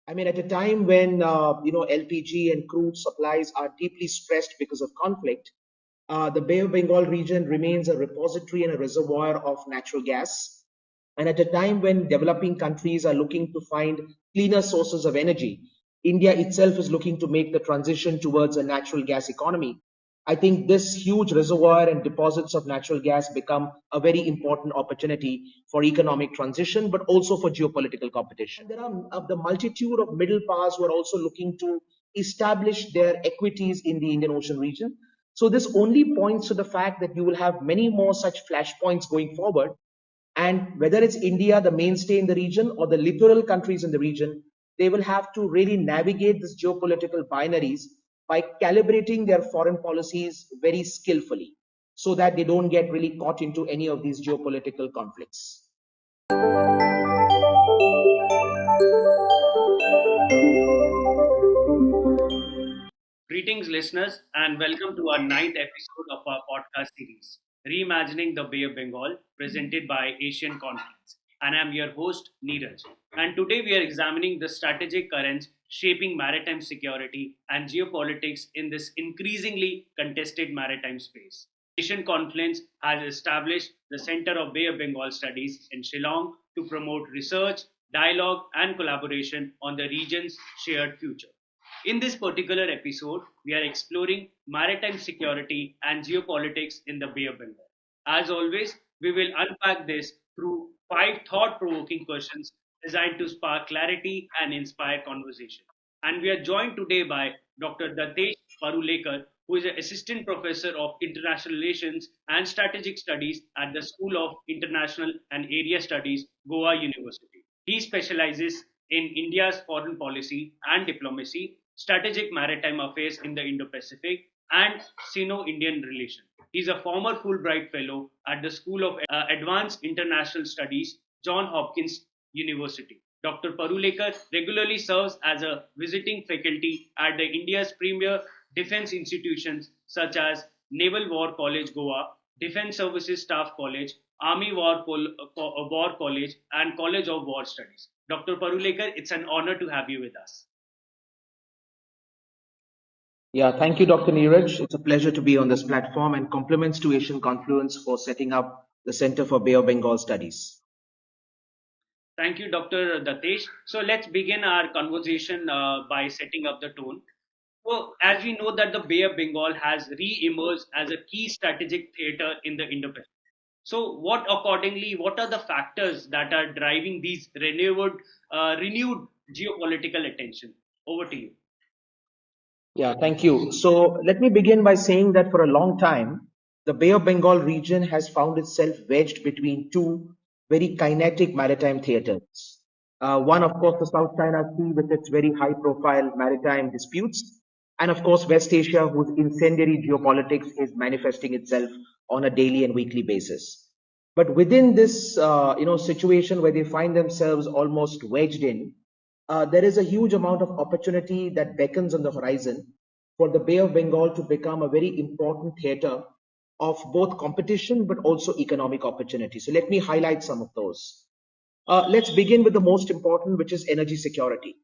At a time when LPG and crude supplies are deeply stressed because of conflict, the Bay of Bengal region remains a repository and a reservoir of natural gas. And at a time when developing countries are looking to find cleaner sources of energy, India itself is looking to make the transition towards a natural gas economy. I think this huge reservoir and deposits of natural gas become a very important opportunity for economic transition, but also for geopolitical competition. And there are the multitude of middle powers who are also looking to establish their equities in the Indian Ocean region. So this only points to the fact that you will have many more such flashpoints going forward. And whether it's India, the mainstay in the region, or the littoral countries in the region, they will have to really navigate these geopolitical binaries by calibrating their foreign policies very skillfully so that they don't get really caught into any of these geopolitical conflicts. Greetings, listeners, and welcome to our ninth episode of our podcast series, Reimagining the Bay of Bengal, presented by Asian Confluence. And I'm your host, Neeraj. And today we are examining the strategic currents shaping maritime security and geopolitics in this increasingly contested maritime space. Asian Confluence has established the Center of Bay of Bengal Studies in Shillong to promote research, dialogue, and collaboration on the region's shared future. In this particular episode, we are exploring maritime security and geopolitics in the Bay of Bengal. As always, we will unpack this through five thought provoking questions designed to spark clarity and inspire conversation. And we are joined today by Dr. Dattesh Parulekar, who is an assistant professor of international relations and strategic studies at the School of International and Area Studies, Goa University. He specializes in India's foreign policy and diplomacy, strategic maritime affairs in the Indo-Pacific, and Sino-Indian relations. He is a former Fulbright Fellow at the School of Advanced International Studies, Johns Hopkins University. Dr. Parulekar regularly serves as a visiting faculty at the India's premier defense institutions such as Naval War College Goa, Defense Services Staff College, Army War College, and College of War Studies. Dr. Parulekar, it's an honor to have you with us. Yeah, thank you, Dr. Neeraj. It's a pleasure to be on this platform, and compliments to Asian Confluence for setting up the Center for Bay of Bengal Studies. Thank you, Dr. Datesh. So let's begin our conversation by setting up the tone. So, as we know that the Bay of Bengal has re-emerged as a key strategic theater in the Indo-Pacific. So, what are the factors that are driving these renewed geopolitical attention? Over to you. Yeah, thank you. So let me begin by saying that for a long time, the Bay of Bengal region has found itself wedged between two very kinetic maritime theaters. One, of course, the South China Sea with its very high profile maritime disputes, and of course, West Asia, whose incendiary geopolitics is manifesting itself on a daily and weekly basis. But within this, situation where they find themselves almost wedged in, there is a huge amount of opportunity that beckons on the horizon for the Bay of Bengal to become a very important theater of both competition but also economic opportunity. So let me highlight some of those. Let's begin with the most important, which is energy security.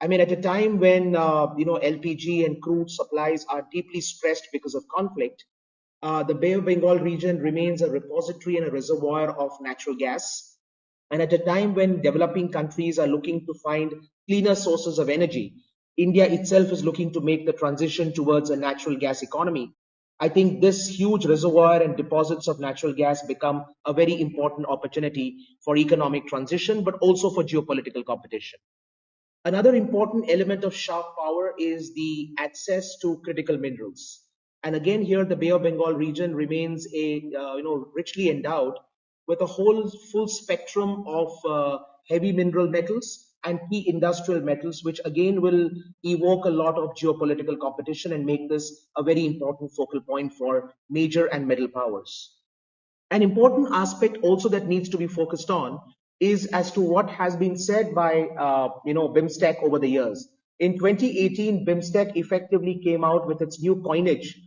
At a time when LPG and crude supplies are deeply stressed because of conflict, the Bay of Bengal region remains a repository and a reservoir of natural gas. And at a time when developing countries are looking to find cleaner sources of energy, India itself is looking to make the transition towards a natural gas economy. I think this huge reservoir and deposits of natural gas become a very important opportunity for economic transition, but also for geopolitical competition. Another important element of sharp power is the access to critical minerals. And again, here the Bay of Bengal region remains richly endowed with a whole full spectrum of heavy mineral metals and key industrial metals, which again will evoke a lot of geopolitical competition and make this a very important focal point for major and middle powers. An important aspect also that needs to be focused on is as to what has been said by BIMSTEC over the years. In 2018, BIMSTEC effectively came out with its new coinage,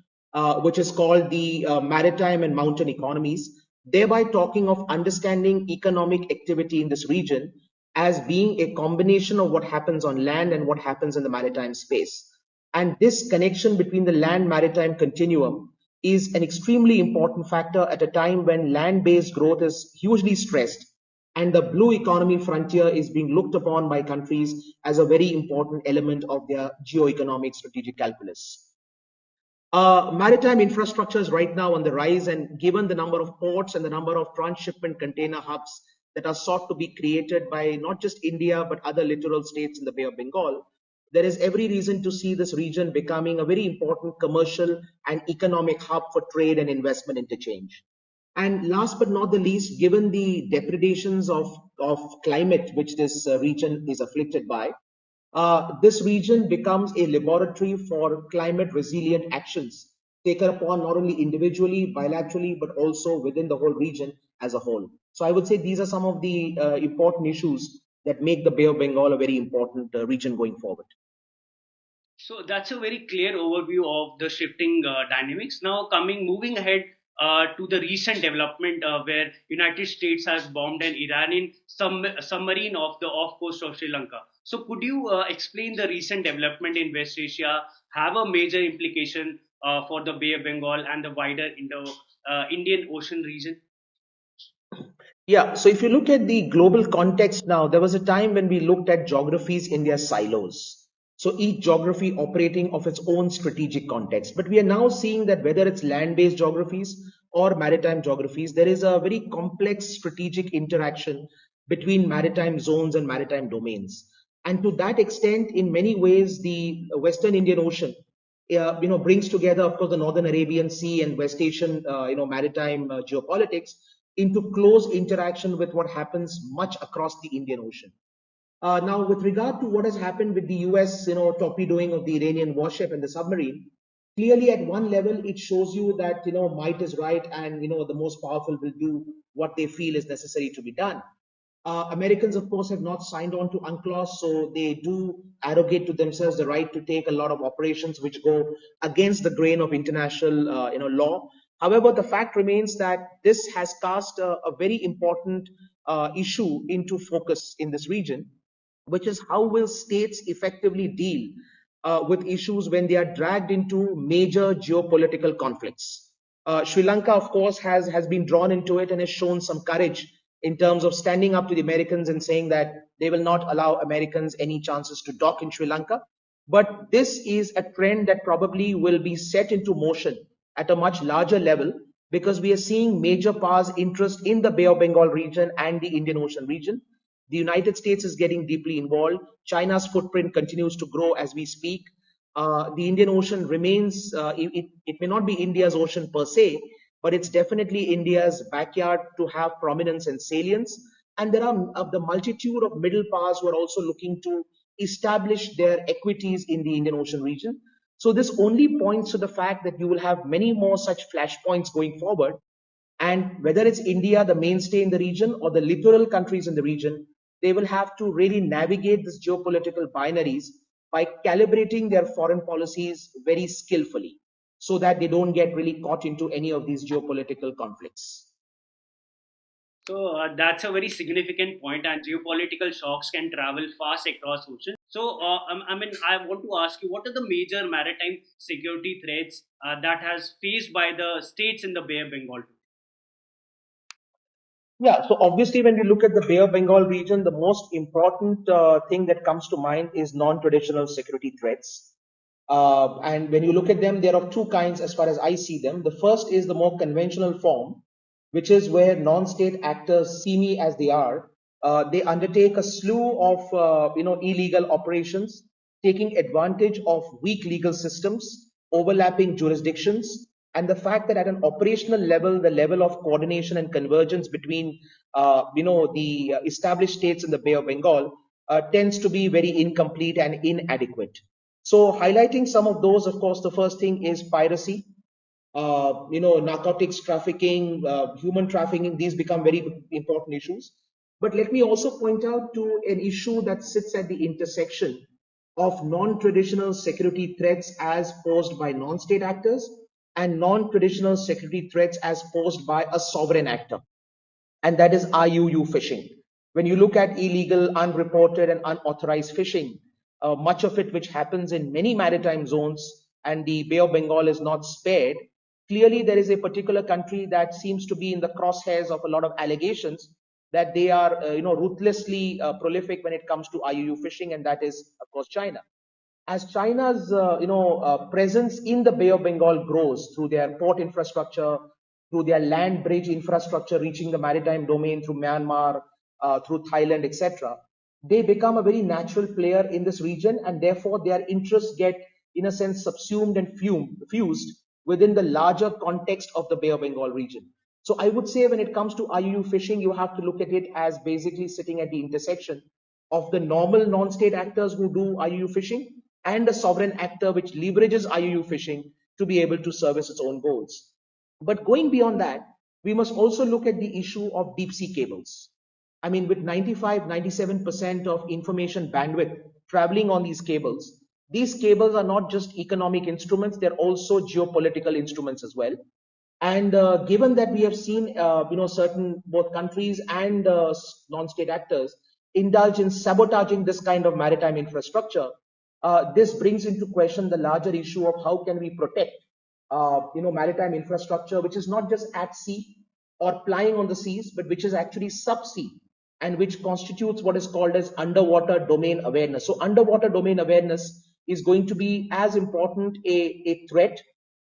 which is called the maritime and mountain economies, thereby talking of understanding economic activity in this region as being a combination of what happens on land and what happens in the maritime space. And this connection between the land maritime continuum is an extremely important factor at a time when land based growth is hugely stressed and the blue economy frontier is being looked upon by countries as a very important element of their geo-economic strategic calculus. Maritime infrastructure is right now on the rise, and given the number of ports and the number of transshipment container hubs that are sought to be created by not just India but other littoral states in the Bay of Bengal, there is every reason to see this region becoming a very important commercial and economic hub for trade and investment interchange. And last but not the least, given the depredations of climate which this region is afflicted by, this region becomes a laboratory for climate resilient actions taken upon not only individually, bilaterally, but also within the whole region as a whole. So I would say these are some of the important issues that make the Bay of Bengal a very important region going forward. So that's a very clear overview of the shifting dynamics. Now, moving ahead to the recent development where United States has bombed an Iranian submarine off the off coast of Sri Lanka. So, could you explain the recent development in West Asia have a major implication for the Bay of Bengal and the wider Indian Ocean region? Yeah, so if you look at the global context now, there was a time when we looked at geographies in their silos. So each geography operating of its own strategic context. But we are now seeing that whether it's land-based geographies or maritime geographies, there is a very complex strategic interaction between maritime zones and maritime domains. And to that extent, in many ways, the Western Indian Ocean, brings together, of course, the Northern Arabian Sea and West Asian, maritime geopolitics into close interaction with what happens much across the Indian Ocean. Now, with regard to what has happened with the US, torpedoing of the Iranian warship and the submarine, clearly at one level it shows you that might is right, and the most powerful will do what they feel is necessary to be done. Americans, of course, have not signed on to UNCLOS, so they do arrogate to themselves the right to take a lot of operations which go against the grain of international, law. However, the fact remains that this has cast a very important issue into focus in this region, which is how will states effectively deal with issues when they are dragged into major geopolitical conflicts. Sri Lanka, of course, has been drawn into it and has shown some courage in terms of standing up to the Americans and saying that they will not allow Americans any chances to dock in Sri Lanka. But this is a trend that probably will be set into motion at a much larger level because we are seeing major powers' interest in the Bay of Bengal region and the Indian Ocean region. The United States is getting deeply involved. China's footprint continues to grow as we speak. The Indian Ocean remains, it may not be India's ocean per se, but it's definitely India's backyard to have prominence and salience. And there are the multitude of middle powers who are also looking to establish their equities in the Indian Ocean region. So this only points to the fact that you will have many more such flashpoints going forward. And whether it's India, the mainstay in the region, or the littoral countries in the region, they will have to really navigate these geopolitical binaries by calibrating their foreign policies very skillfully so that they don't get really caught into any of these geopolitical conflicts. So that's a very significant point, and geopolitical shocks can travel fast across oceans. So, I want to ask you, what are the major maritime security threats that has faced by the states in the Bay of Bengal? Yeah, so obviously, when we look at the Bay of Bengal region, the most important thing that comes to mind is non traditional security threats. And when you look at them, they're of two kinds as far as I see them. The first is the more conventional form, which is where non state actors see me as they are. They undertake a slew of illegal operations, taking advantage of weak legal systems, overlapping jurisdictions, and the fact that at an operational level, the level of coordination and convergence between the established states in the Bay of Bengal tends to be very incomplete and inadequate. So highlighting some of those, of course, the first thing is piracy, narcotics trafficking, human trafficking. These become very important issues. But let me also point out to an issue that sits at the intersection of non-traditional security threats as posed by non-state actors and non-traditional security threats as posed by a sovereign actor, and that is IUU fishing, When you look at illegal, unreported, and unauthorized fishing, much of it which happens in many maritime zones, and the Bay of Bengal is not spared, clearly there is a particular country that seems to be in the crosshairs of a lot of allegations that they are, ruthlessly prolific when it comes to IUU fishing, and that is, of course, China. As China's presence in the Bay of Bengal grows through their port infrastructure, through their land bridge infrastructure reaching the maritime domain through Myanmar, through Thailand, etc., they become a very natural player in this region, and therefore their interests get, in a sense, subsumed and fused within the larger context of the Bay of Bengal region. So I would say when it comes to IUU fishing, you have to look at it as basically sitting at the intersection of the normal non-state actors who do IUU fishing and a sovereign actor which leverages IUU fishing to be able to service its own goals. But going beyond that, we must also look at the issue of deep sea cables. I mean, with 95, 97% of information bandwidth traveling on these cables are not just economic instruments, they're also geopolitical instruments as well. And given that we have seen, certain both countries and non-state actors indulge in sabotaging this kind of maritime infrastructure, this brings into question the larger issue of how can we protect, maritime infrastructure, which is not just at sea or plying on the seas, but which is actually subsea and which constitutes what is called as underwater domain awareness. So underwater domain awareness is going to be as important a threat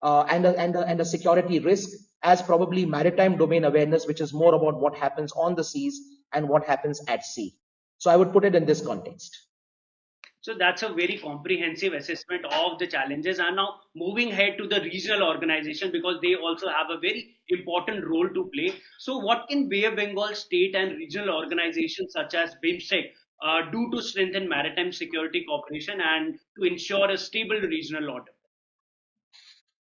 and a security risk as probably maritime domain awareness, which is more about what happens on the seas and what happens at sea. So I would put it in this context. So that's a very comprehensive assessment of the challenges. And now moving ahead to the regional organization, because they also have a very important role to play. So what can Bay of Bengal state and regional organizations such as BIMSTEC do to strengthen maritime security cooperation and to ensure a stable regional order?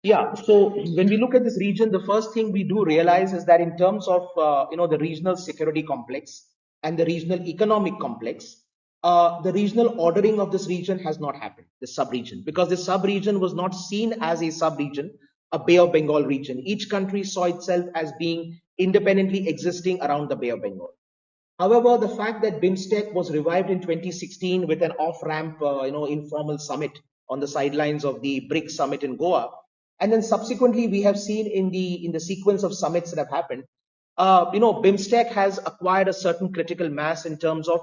Yeah, so when we look at this region, the first thing we do realize is that in terms of the regional security complex and the regional economic complex, the regional ordering of this region has not happened, the sub-region, because the sub-region was not seen as a sub-region, a Bay of Bengal region. Each country saw itself as being independently existing around the Bay of Bengal. However, the fact that BIMSTEC was revived in 2016 with an off-ramp, informal summit on the sidelines of the BRICS summit in Goa, and then subsequently we have seen in the sequence of summits that have happened, BIMSTEC has acquired a certain critical mass in terms of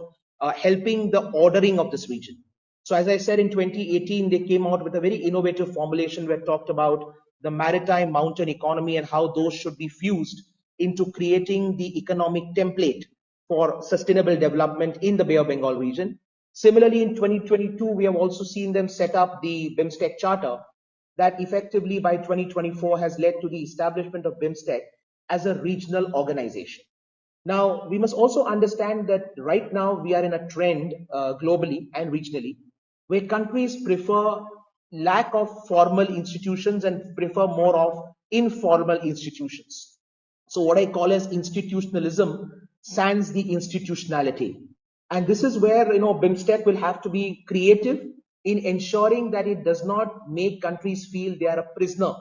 helping the ordering of this region. So as I said, in 2018, they came out with a very innovative formulation where it talked about the maritime mountain economy and how those should be fused into creating the economic template for sustainable development in the Bay of Bengal region. Similarly, in 2022, we have also seen them set up the BIMSTEC Charter that effectively by 2024 has led to the establishment of BIMSTEC as a regional organization. Now, we must also understand that right now we are in a trend globally and regionally where countries prefer lack of formal institutions and prefer more of informal institutions. So what I call as institutionalism sans the institutionality. And this is where, BIMSTEC will have to be creative in ensuring that it does not make countries feel they are a prisoner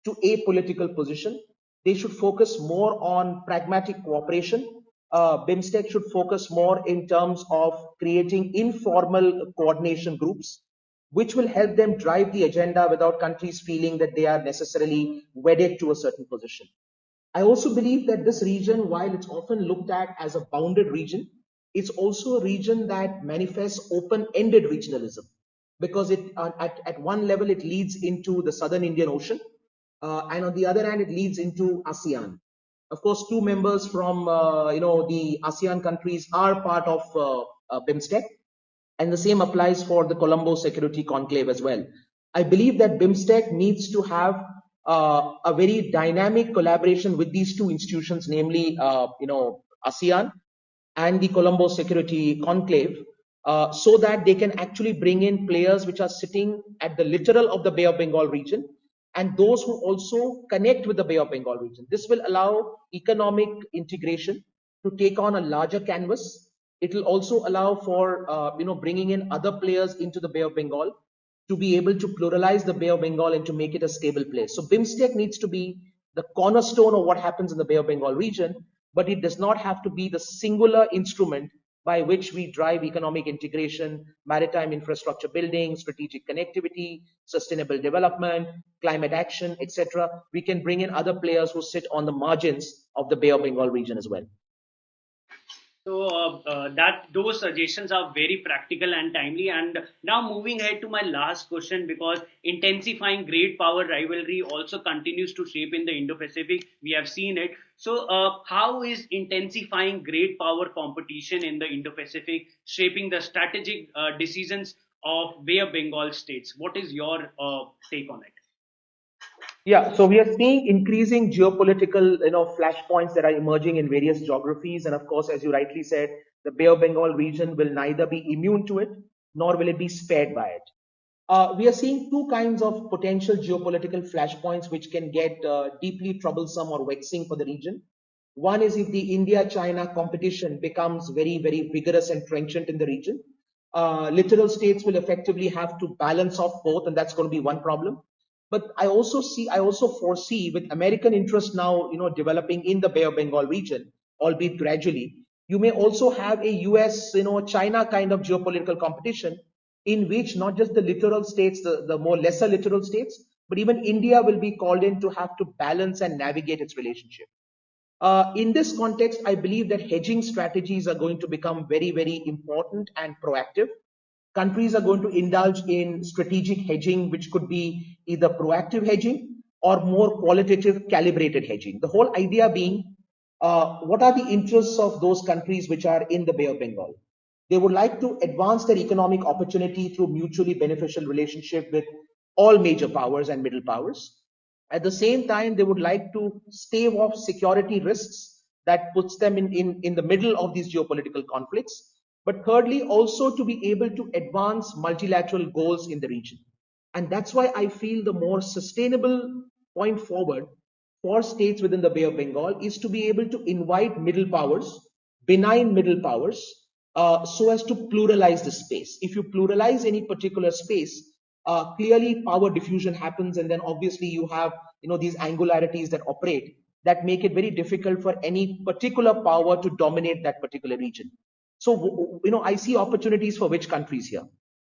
to a political position. They should focus more on pragmatic cooperation. BIMSTEC should focus more in terms of creating informal coordination groups, which will help them drive the agenda without countries feeling that they are necessarily wedded to a certain position. I also believe that this region, while it's often looked at as a bounded region, it's also a region that manifests open-ended regionalism because at one level it leads into the southern Indian Ocean, and on the other hand it leads into ASEAN. Of course, two members from the ASEAN countries are part of BIMSTEC, and the same applies for the Colombo Security Conclave as well. I believe that BIMSTEC needs to have a very dynamic collaboration with these two institutions, namely, ASEAN and the Colombo Security Conclave, so that they can actually bring in players which are sitting at the littoral of the Bay of Bengal region and those who also connect with the Bay of Bengal region. This will allow economic integration to take on a larger canvas. It will also allow for bringing in other players into the Bay of Bengal to be able to pluralize the Bay of Bengal and to make it a stable place. So BIMSTEC needs to be the cornerstone of what happens in the Bay of Bengal region, but it does not have to be the singular instrument by which we drive economic integration, maritime infrastructure building, strategic connectivity, sustainable development, climate action, etc. We can bring in other players who sit on the margins of the Bay of Bengal region as well. So that those suggestions are very practical and timely. And now moving ahead to my last question, because intensifying great power rivalry also continues to shape in the Indo-Pacific. We have seen it. So how is intensifying great power competition in the Indo-Pacific shaping the strategic decisions of Bay of Bengal states? What is your take on it? Yeah, so we are seeing increasing geopolitical, flashpoints that are emerging in various geographies, and of course, as you rightly said, the Bay of Bengal region will neither be immune to it nor will it be spared by it. We are seeing two kinds of potential geopolitical flashpoints which can get deeply troublesome or vexing for the region. One is if the India-China competition becomes very, very vigorous and trenchant in the region. Littoral states will effectively have to balance off both, and that's going to be one problem. But I also foresee with American interest now, developing in the Bay of Bengal region, albeit gradually, you may also have a US, China kind of geopolitical competition in which not just the littoral states, the more lesser littoral states, but even India will be called in to have to balance and navigate its relationship. In this context, I believe that hedging strategies are going to become very, very important and proactive. Countries are going to indulge in strategic hedging, which could be either proactive hedging or more qualitative, calibrated hedging. The whole idea being, what are the interests of those countries which are in the Bay of Bengal? They would like to advance their economic opportunity through mutually beneficial relationship with all major powers and middle powers. At the same time, they would like to stave off security risks that puts them in the middle of these geopolitical conflicts. But thirdly, also to be able to advance multilateral goals in the region. And that's why I feel the more sustainable point forward for states within the Bay of Bengal is to be able to invite middle powers, benign middle powers, so as to pluralize the space. If you pluralize any particular space, clearly power diffusion happens, and then obviously you have these angularities that operate that make it very difficult for any particular power to dominate that particular region. So I see opportunities for which countries here.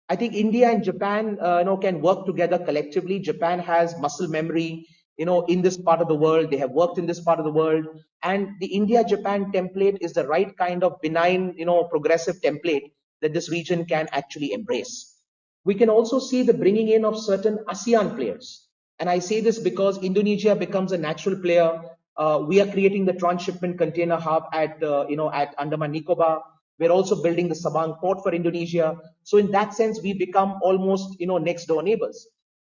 I think India and Japan, can work together collectively. Japan has muscle memory, in this part of the world. They have worked in this part of the world, and the India-Japan template is the right kind of benign, progressive template that this region can actually embrace. We can also see the bringing in of certain ASEAN players, and I say this because Indonesia becomes a natural player. We are creating the transshipment container hub at Andaman Nicobar. We're also building the Sabang port for Indonesia. So in that sense, we become almost, next door neighbors.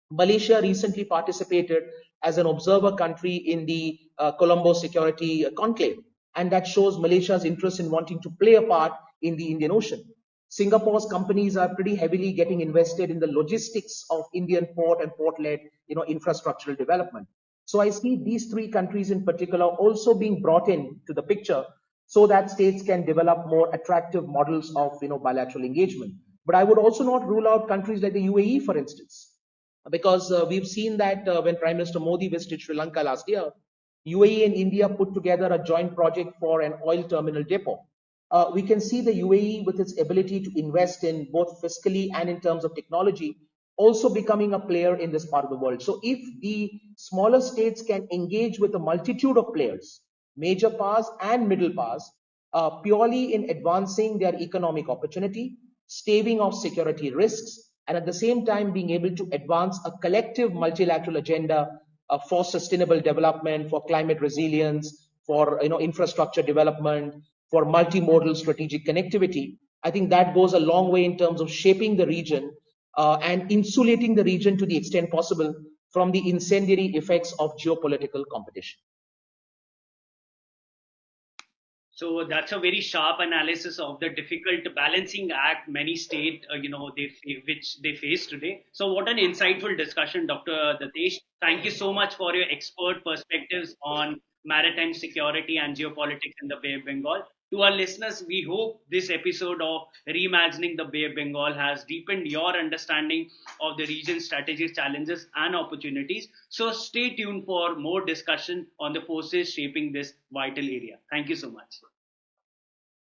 Malaysia recently participated as an observer country in the Colombo Security Conclave, and that shows Malaysia's interest in wanting to play a part in the Indian Ocean. Singapore's companies are pretty heavily getting invested in the logistics of Indian port and port-led, infrastructural development. So I see these three countries in particular also being brought in to the picture so that states can develop more attractive models of, bilateral engagement. But I would also not rule out countries like the UAE, for instance, because we've seen that when Prime Minister Modi visited Sri Lanka last year, UAE and India put together a joint project for an oil terminal depot. We can see the UAE, with its ability to invest in both fiscally and in terms of technology, also becoming a player in this part of the world. So if the smaller states can engage with a multitude of players, major powers and middle powers, purely in advancing their economic opportunity, staving off security risks, and at the same time being able to advance a collective multilateral agenda for sustainable development, for climate resilience, for infrastructure development, for multimodal strategic connectivity. I think that goes a long way in terms of shaping the region and insulating the region to the extent possible from the incendiary effects of geopolitical competition. So that's a very sharp analysis of the difficult balancing act many state, which they face today. So what an insightful discussion, Dr. Datesh. Thank you so much for your expert perspectives on maritime security and geopolitics in the Bay of Bengal. To our listeners, we hope this episode of Reimagining the Bay of Bengal has deepened your understanding of the region's strategic challenges and opportunities. So stay tuned for more discussion on the forces shaping this vital area. Thank you so much.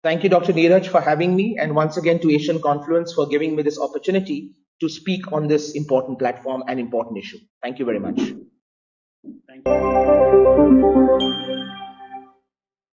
Thank you, Dr. Neeraj, for having me, and once again to Asian Confluence for giving me this opportunity to speak on this important platform and important issue. Thank you very much. Thank you.